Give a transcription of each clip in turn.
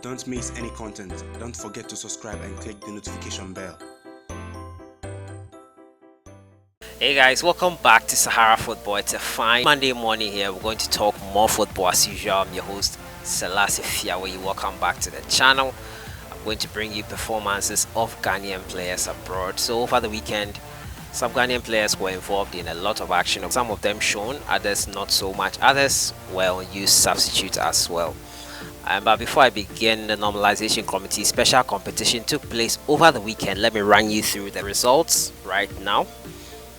Don't miss any content. Don't forget to subscribe and click the notification bell. Hey guys, welcome back to Sahara Football. It's a fine Monday morning here. We're going to talk more football as usual. I'm your host, Selassie Fiawe. Welcome back to the channel. I'm going to bring you performances of Ghanaian players abroad. So over the weekend, some Ghanaian players were involved in a lot of action. Some of them shown, others not so much. Others, well, used substitutes as well. But before I begin, the normalization committee special competition took place over the weekend. Let me run you through the results right now.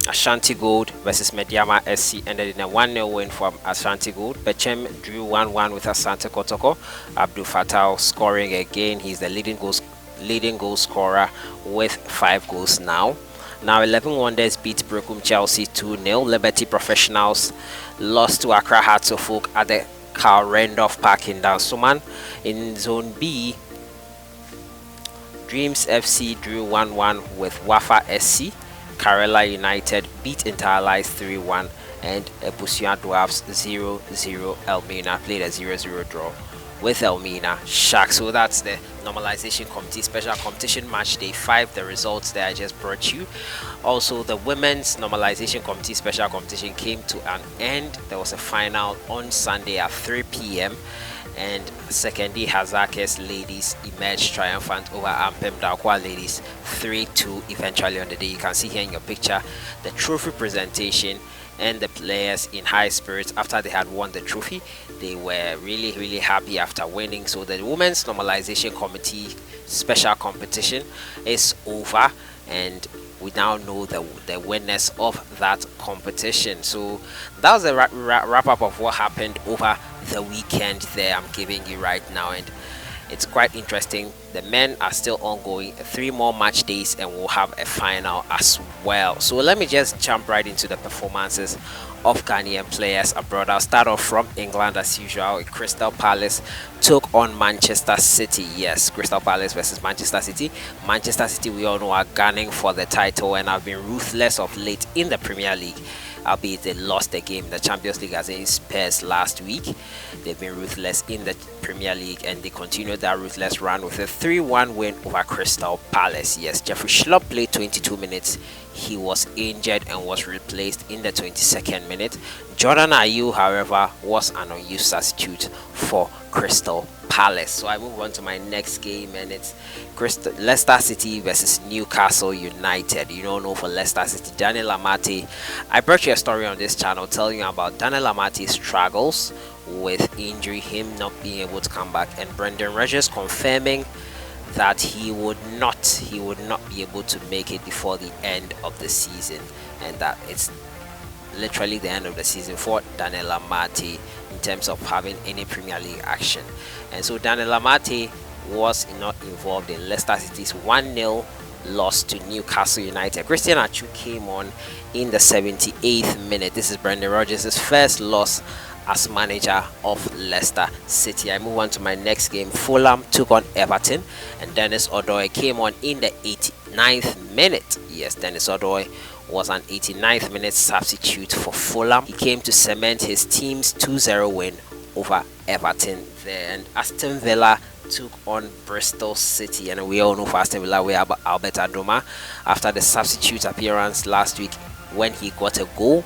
Ashanti Gold versus Mediama SC ended in a 1-0 win for Ashanti Gold. Boateng drew 1-1 with Asante Kotoko. Abdul Fattah scoring again. He's the leading goal scorer with 5 goals now. Now 11 Wonders beat Brokum Chelsea 2-0. Liberty Professionals lost to Accra Hearts of Oak at the Carl Randolph Park in Dansoman. In Zone B, Dreams FC drew 1-1 with Wafa SC. Karela United beat Interallies 3-1 and Ebusia Dwarfs 0-0. Elmina played a 0-0 draw with Elmina Sharks. So that's the normalization committee special competition match day 5. The results that I just brought you. Also, the women's normalization committee special competition came to an end. There was a final on Sunday at 3 p.m. and Sekendi Hazakes ladies emerged triumphant over Ampem Dakwa ladies 3-2 eventually on the day. You can see here in your picture the trophy presentation and the players in high spirits after they had won the trophy. They were really happy after winning. So the women's normalization committee special competition is over and we now know the winners of that competition. So that was a wrap up of what happened over the weekend there I'm giving you right now, and it's quite interesting. The men are still ongoing, 3 more match days and we'll have a final as well. So let me just jump right into the performances of Ghanaian players abroad. I'll start off from England as usual. Crystal Palace took on Manchester City. Yes, Crystal Palace versus Manchester City. Manchester City, we all know, are gunning for the title and have been ruthless of late in the Premier League. Albeit they lost the game in the Champions League against Spurs last week. They've been ruthless in the Premier League and they continued that ruthless run with a 3-1 win over Crystal Palace. Yes, Jeffrey Schlupp played 22 minutes. He was injured and was replaced in the 22nd minute. Jordan Ayew, however, was an unused substitute for Crystal Palace. So I move on to my next game, and it's Leicester City versus Newcastle United. You don't know, for Leicester City, Daniel Amate. I brought you a story on this channel telling you about Daniel Amate's struggles with injury, him not being able to come back, and Brendan Rodgers confirming that he would not be able to make it before the end of the season, and that it's literally the end of the season for Daniel Amate in terms of having any Premier League action. And so Daniel Amate was not involved in Leicester City's 1-0 loss to Newcastle United. Christian Atsu came on in the 78th minute. This is Brendan Rodgers' first loss as manager of Leicester City. I move on to my next game. Fulham took on Everton and Dennis Odoi came on in the 89th minute. Yes, Dennis Odoi was an 89th minute substitute for Fulham. He came to cement his team's 2-0 win over Everton there. And Aston Villa took on Bristol City, and we all know for Aston Villa we have Albert Adoma. After the substitute appearance last week when he got a goal,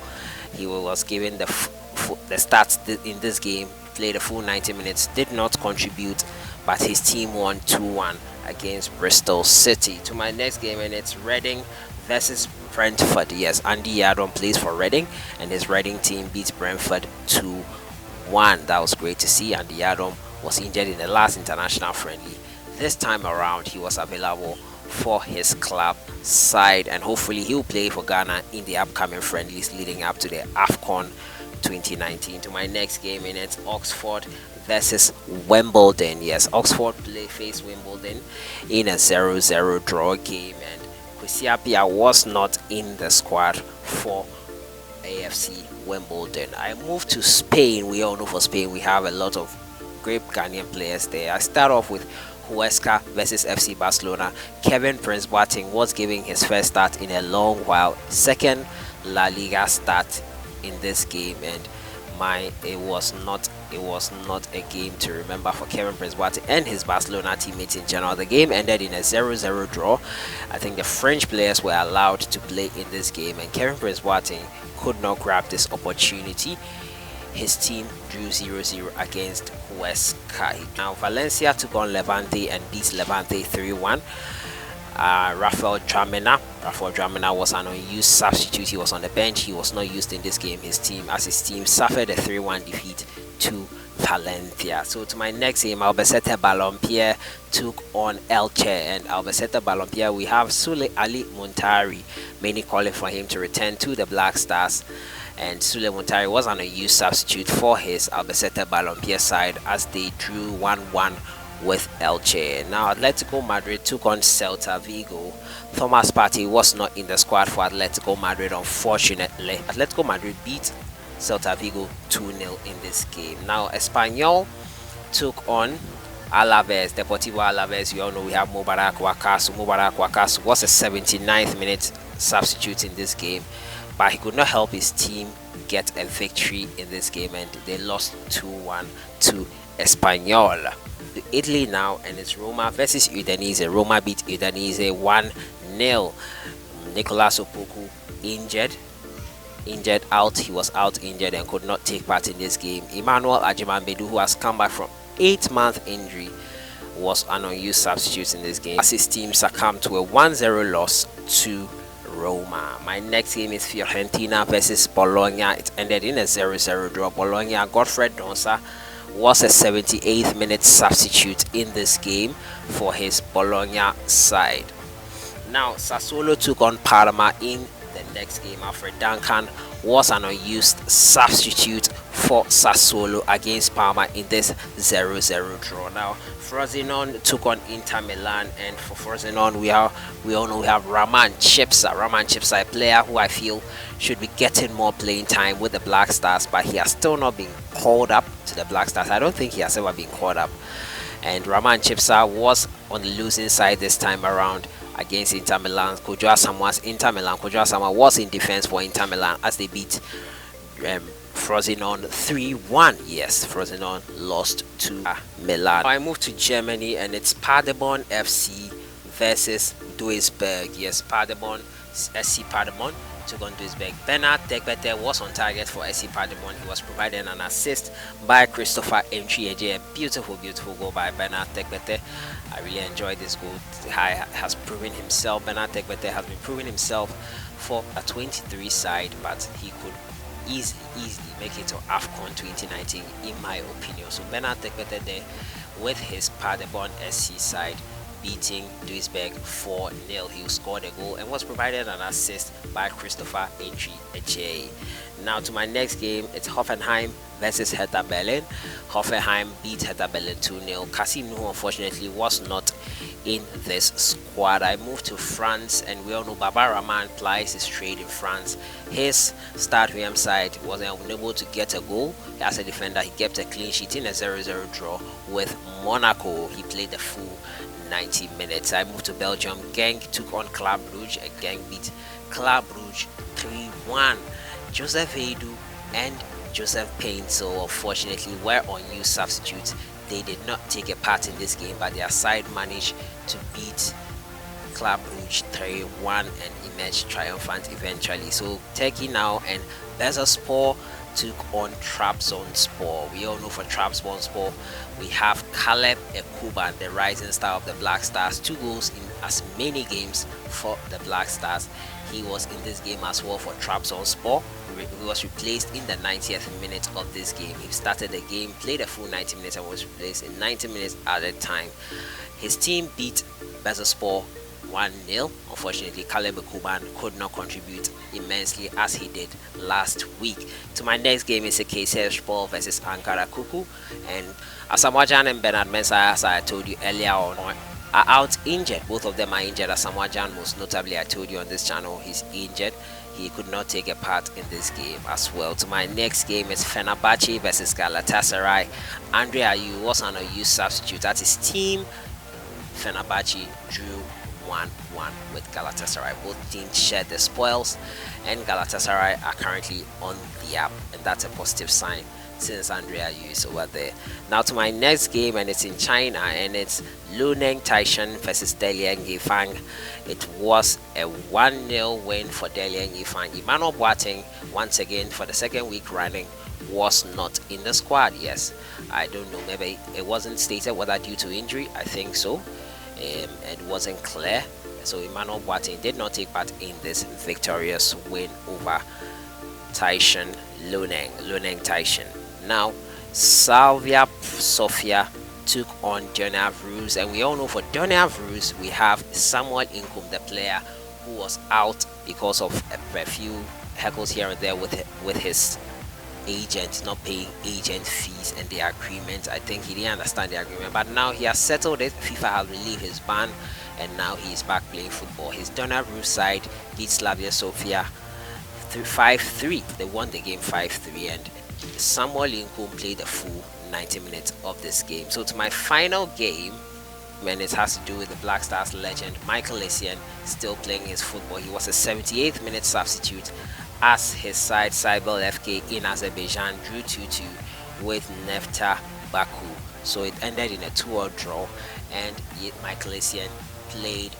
he was given the starts in this game, played a full 90 minutes, did not contribute, but his team won 2-1 against Bristol City. To my next game, and it's Reading versus Brentford. Yes, Andy Yadon plays for Reading and his Reading team beats Brentford 2-1. That was great to see. Andy Yadon was injured in the last international friendly. This time around he was available for his club side and hopefully he'll play for Ghana in the upcoming friendlies leading up to the AFCON 2019. To my next game, and it's Oxford versus Wimbledon. Yes, Oxford faced Wimbledon in a 0-0 draw game, and Kwesi Appiah was not in the squad for AFC Wimbledon. I move to Spain. We all know for Spain we have a lot of great Ghanaian players there. I start off with Huesca versus FC Barcelona. Kevin Prince Boateng was giving his first start in a long while, second La Liga start in this game, and it was not it was not a game to remember for Kevin Prince Boateng and his Barcelona teammates in general. The game ended in a 0-0 draw. I think the French players were allowed to play in this game, and Kevin Prince Boateng could not grab this opportunity. His team drew 0-0 against Huesca. Now Valencia took on Levante and beat Levante 3-1. Rafael Dramina was an unused substitute. He was on the bench. He was not used in this game. His team suffered a 3-1 defeat to Valencia. So to my next game, Albacete Balompié took on Elche, and Albacete Balompié, we have Sule Ali Muntari, many calling for him to return to the Black Stars. And Sule Muntari was an unused substitute for his Albacete Balompié side as they drew 1-1 with Elche. Now Atletico Madrid took on Celta Vigo. Thomas Partey was not in the squad for Atletico Madrid, unfortunately. Atletico Madrid beat Celta Vigo 2-0 in this game. Now Espanyol took on Alaves, Deportivo Alaves. You all know we have Mubarak Wakasu. Mubarak Wakasu was a 79th minute substitute in this game, but he could not help his team get a victory in this game, and they lost 2-1 to Espanyol. To Italy now, and it's Roma versus Udinese. Roma beat Udinese 1-0. Nicolas Opoku injured out. He was out injured and could not take part in this game. Emmanuel Ajimanbedu, who has come back from 8-month injury, was an unused substitute in this game as his team succumbed to a 1-0 loss to Roma. My next game is Fiorentina versus Bologna. It ended in a 0-0 draw. Bologna, Godfred Donsa was a 78th minute substitute in this game for his Bologna side. Now Sassuolo took on Parma in the next game. Alfred Duncan was an unused substitute for Sassuolo against Parma in this 0-0 draw. Now Frosinone took on Inter Milan, and for Frosinone we all know we have Raman Chipsa. Raman Chipsa, a player who I feel should be getting more playing time with the Black Stars, but he has still not been called up to the Black Stars. I don't think he has ever been called up, and Raman Chipsa was on the losing side this time around against Inter Milan. Kojo Asamoah's Inter Milan. Kojo Asamoah was in defense for Inter Milan as they beat Frosinone 3-1. Yes, Frosinone lost to Milan. I move to Germany, and it's Paderborn FC versus Duisburg. Yes, Paderborn, SC Paderborn took on Duisburg. Bernard Tekpetey was on target for SC Paderborn. He was provided an assist by Christopher Mtrieje. A beautiful goal by Bernard Tekpetey. I really enjoyed this goal. He has proven himself. Bernard Tekpetey has been proving himself for a 23 side, but he could easily make it to AFCON 2019 in my opinion. So Bernard Tekpetey there with his Paderborn SC side beating Duisburg 4-0. He scored a goal and was provided an assist by Christopher Mtrieje. Now to my next game, it's Hoffenheim versus Hertha Berlin. Hoffenheim beat Hertha Berlin 2-0. Kasim Nuhu unfortunately was not in this squad. I moved to France, and we all know Baba Rahman plies his trade in France. His Stade VM side was unable to get a goal. As a defender, he kept a clean sheet in a 0-0 draw with Monaco. He played the full 90 minutes. I moved to Belgium. Genk took on Club Brugge, and Genk beat Club Brugge 3-1. Joseph Heidu and Joseph Payne, so unfortunately were unused substitutes. They did not take a part in this game, but their side managed to beat Club Brugge 3-1 and emerged triumphant eventually. So Turkey now, and Bezaspor took on Trabzonspor. We all know for Trabzonspor we have Caleb Ekuban, the rising star of the Black Stars. 2 goals in as many games for the Black Stars. He was in this game as well for Trabzonspor. He was replaced in the 90th minute of this game. He started the game, played a full 90 minutes, and was replaced in 90 minutes at a time. His team beat Bezaspor 1-0. Unfortunately, Caleb Ekuban could not contribute immensely as he did last week. To my next game is a Kayserispor versus Ankara Kuku, and Asamoah Gyan and Bernard Mensah, as I told you earlier on, are out injured. Both of them are injured. Asamoah Gyan, most notably, I told you on this channel, he's injured. He could not take a part in this game as well. To my next game is Fenerbahce versus Galatasaray. Andre Ayew was an unused substitute at his team. Fenerbahce drew 1-1 with Galatasaray. Both teams shared the spoils, and Galatasaray are currently on the up, and that's a positive sign since Andrea Yu is over there. Now to my next game, and it's in China, and it's Luneng Taishan versus Dalian Yifang. It was a 1-0 win for Dalian Yifang. Emmanuel Boateng, once again for the second week running, was not in the squad. Yes, I don't know, maybe it wasn't stated whether due to injury. I think so. It wasn't clear. So Emmanuel Boateng did not take part in this victorious win over Taishan Luneng Taishan. Now Salvia Sofia took on Dona Vruz, and we all know for Dona Vruz we have Samuel Inkum, the player who was out because of a few heckles here and there with his agent not paying agent fees and the agreement. I think he didn't understand the agreement, but now he has settled it. FIFA has relieved his ban, and now he is back playing football. His Dona Vruz side beat Slavia Sofia 5-3. They won the game 5-3, and Samuel Lincoln played the full 90 minutes of this game. So to my final game, and it has to do with the Black Stars legend Michael Essien still playing his football. He was a 78th minute substitute as his side Saibel FK in Azerbaijan drew 2-2 with Nefta Baku. So it ended in a 2-2 draw, and yet Michael Essien played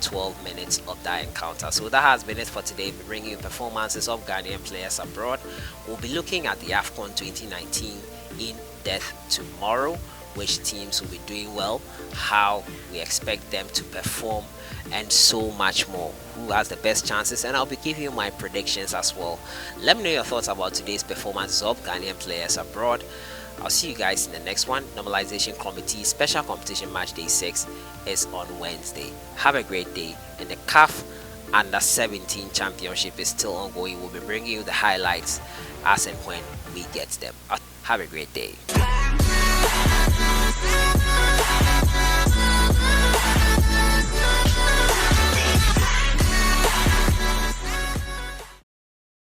12 minutes of that encounter. So that has been it for today. We're bringing you performances of Ghanaian players abroad. We'll be looking at the AFCON 2019 in depth tomorrow, which teams will be doing well, how we expect them to perform, and so much more. Who has the best chances, and I'll be giving you my predictions as well. Let me know your thoughts about today's performances of Ghanaian players abroad. I'll see you guys in the next one. Normalization Committee Special Competition Match Day 6 is on Wednesday. Have a great day. And the CAF Under 17 Championship is still ongoing. We'll be bringing you the highlights as and when we get them. Have a great day.